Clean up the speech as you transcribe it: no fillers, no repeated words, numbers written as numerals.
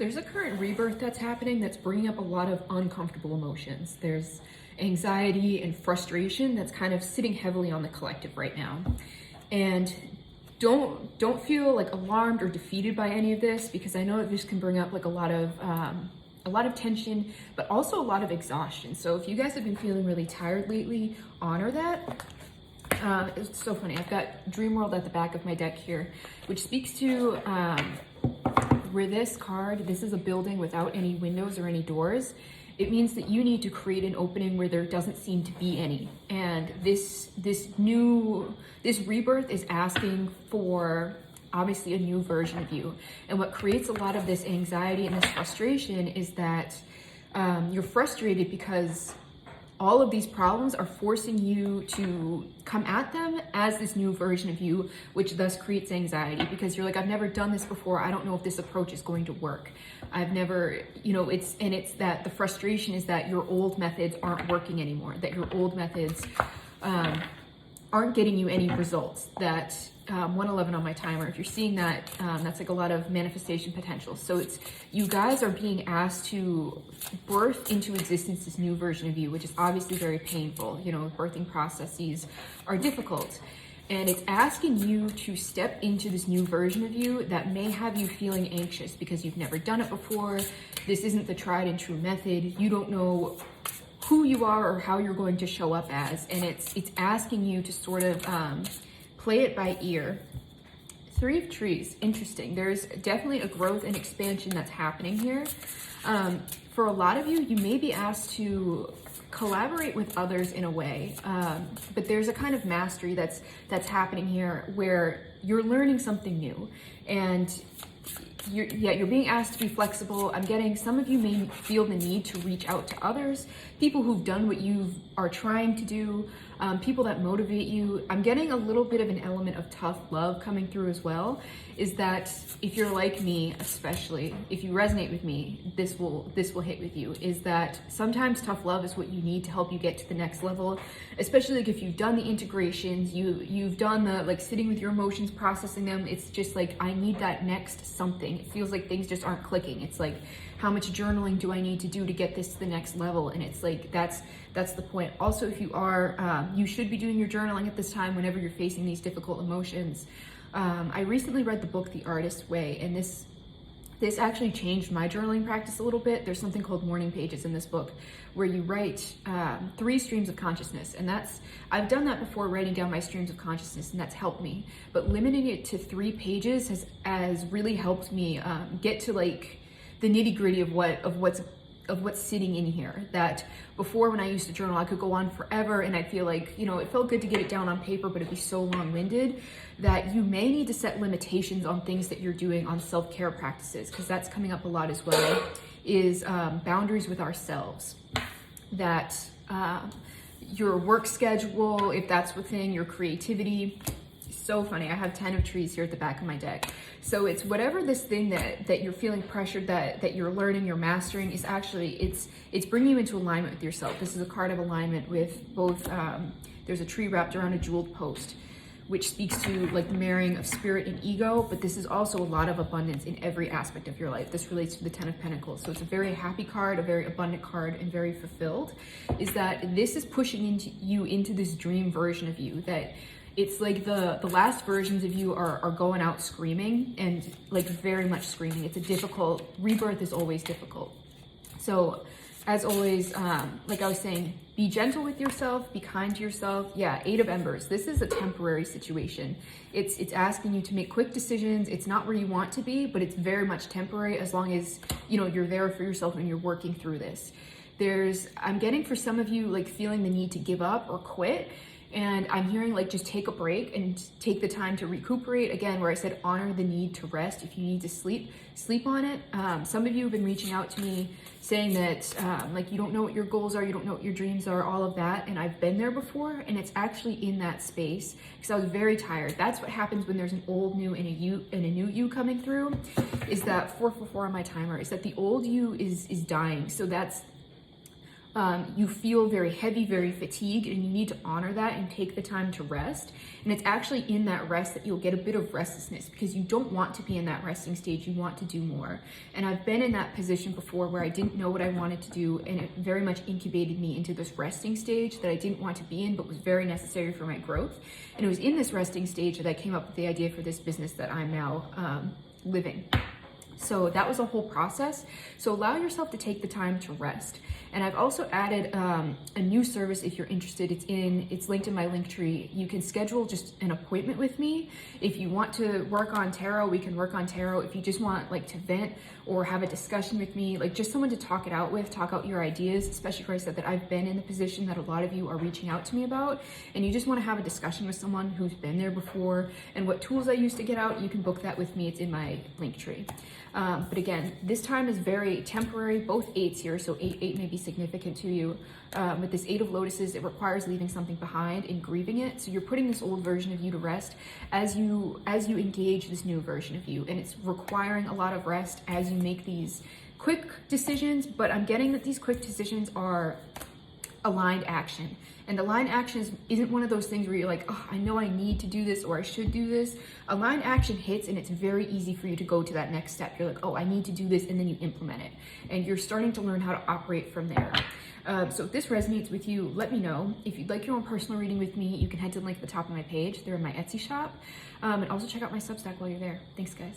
There's a current rebirth that's happening that's bringing up a lot of uncomfortable emotions. There's anxiety and frustration that's kind of sitting heavily on the collective right now. And don't feel like alarmed or defeated by any of this, because I know that this can bring up like a lot of tension, but also a lot of exhaustion. So if you guys have been feeling really tired lately, honor that. It's so funny. I've got Dream World at the back of my deck here, which speaks to where this card, this is a building without any windows or any doors. It means that you need to create an opening where there doesn't seem to be any. And this rebirth is asking for obviously a new version of you. And what creates a lot of this anxiety and this frustration is that you're frustrated because all of these problems are forcing you to come at them as this new version of you, which thus creates anxiety, because you're like, I've never done this before. I don't know if this approach is going to work. I've never, it's that the frustration is that your old methods aren't working anymore, that your old methods aren't getting you any results. That 111 on my timer, if you're seeing that, that's like a lot of manifestation potential. So it's, you guys are being asked to birth into existence this new version of you, which is obviously very painful. Birthing processes are difficult. And it's asking you to step into this new version of you that may have you feeling anxious because you've never done it before. This isn't the tried and true method. You don't know who you are or how you're going to show up as. And it's asking you to sort of play it by ear. 3 of Trees, interesting. There's definitely a growth and expansion that's happening here. For a lot of you, you may be asked to collaborate with others in a way, but there's a kind of mastery that's happening here where you're learning something new, and you're being asked to be flexible. I'm getting some of you may feel the need to reach out to others, people who've done what you are trying to do, people that motivate you. I'm getting a little bit of an element of tough love coming through as well. Is that if you're like me, especially if you resonate with me, this will hit with you. Is that sometimes tough love is what you need to help you get to the next level, especially like if you've done the integrations, you've done the like sitting with your emotions, processing them. It's just like, I need that next something. It feels like things just aren't clicking. It's like, how much journaling do I need to do to get this to the next level? And it's like, that's the point. Also, if you are, you should be doing your journaling at this time whenever you're facing these difficult emotions. I recently read the book, The Artist's Way, and this actually changed my journaling practice a little bit. There's something called morning pages in this book where you write 3 streams of consciousness. And I've done that before, writing down my streams of consciousness, and that's helped me. But limiting it to 3 pages has really helped me get to like the nitty gritty of what's sitting in here. That before, when I used to journal, I could go on forever and I'd feel like, it felt good to get it down on paper, but it'd be so long-winded that you may need to set limitations on things that you're doing on self-care practices, because that's coming up a lot as well, is boundaries with ourselves. That your work schedule, if that's within your creativity. So funny, I have 10 of Trees here at the back of my deck. So it's whatever this thing that you're feeling pressured, that you're learning, you're mastering, is actually, it's bringing you into alignment with yourself. This is a card of alignment with both, there's a tree wrapped around a jeweled post, which speaks to like the marrying of spirit and ego, but this is also a lot of abundance in every aspect of your life. This relates to the 10 of Pentacles. So it's a very happy card, a very abundant card, and very fulfilled. Is that this is pushing you into this dream version of you, that it's like the last versions of you are going out screaming, and like very much screaming. It's a difficult, rebirth is always difficult. So as always, like I was saying, be gentle with yourself, be kind to yourself. Yeah, 8 of Embers. This is a temporary situation. It's asking you to make quick decisions. It's not where you want to be, but it's very much temporary as long as, you're there for yourself and you're working through this. I'm getting for some of you like feeling the need to give up or quit. And I'm hearing like, just take a break and take the time to recuperate. Again, where I said, honor the need to rest. If you need to sleep on it. Some of you have been reaching out to me saying that like, you don't know what your goals are, you don't know what your dreams are, all of that. And I've been there before, and it's actually in that space because I was very tired. That's what happens when there's an old new and a new you coming through, is that 444 on my timer, is that the old you is dying. So that's you feel very heavy, very fatigued, and you need to honor that and take the time to rest. And it's actually in that rest that you'll get a bit of restlessness, because you don't want to be in that resting stage. You want to do more. And I've been in that position before where I didn't know what I wanted to do, and it very much incubated me into this resting stage that I didn't want to be in, but was very necessary for my growth. And it was in this resting stage that I came up with the idea for this business that I'm now living. So that was a whole process. So allow yourself to take the time to rest. And I've also added a new service if you're interested. It's linked in my Linktree. You can schedule just an appointment with me. If you want to work on tarot, we can work on tarot. If you just want like to vent or have a discussion with me, like just someone to talk it out with, talk out your ideas, especially for I said that I've been in the position that a lot of you are reaching out to me about, and you just want to have a discussion with someone who's been there before and what tools I use to get out, you can book that with me. It's in my Linktree. But again, this time is very temporary, both eights here, so 8 may be significant to you. With this 8 of lotuses, it requires leaving something behind and grieving it. So you're putting this old version of you to rest as you engage this new version of you. And it's requiring a lot of rest as you make these quick decisions, but I'm getting that these quick decisions are aligned action. And aligned action isn't one of those things where you're like, oh, I know I need to do this or I should do this. Aligned action hits and it's very easy for you to go to that next step. You're like, oh, I need to do this, and then you implement it. And you're starting to learn how to operate from there. So if this resonates with you, let me know. If you'd like your own personal reading with me, you can head to the link at the top of my page. They're in my Etsy shop. And also check out my Substack while you're there. Thanks, guys.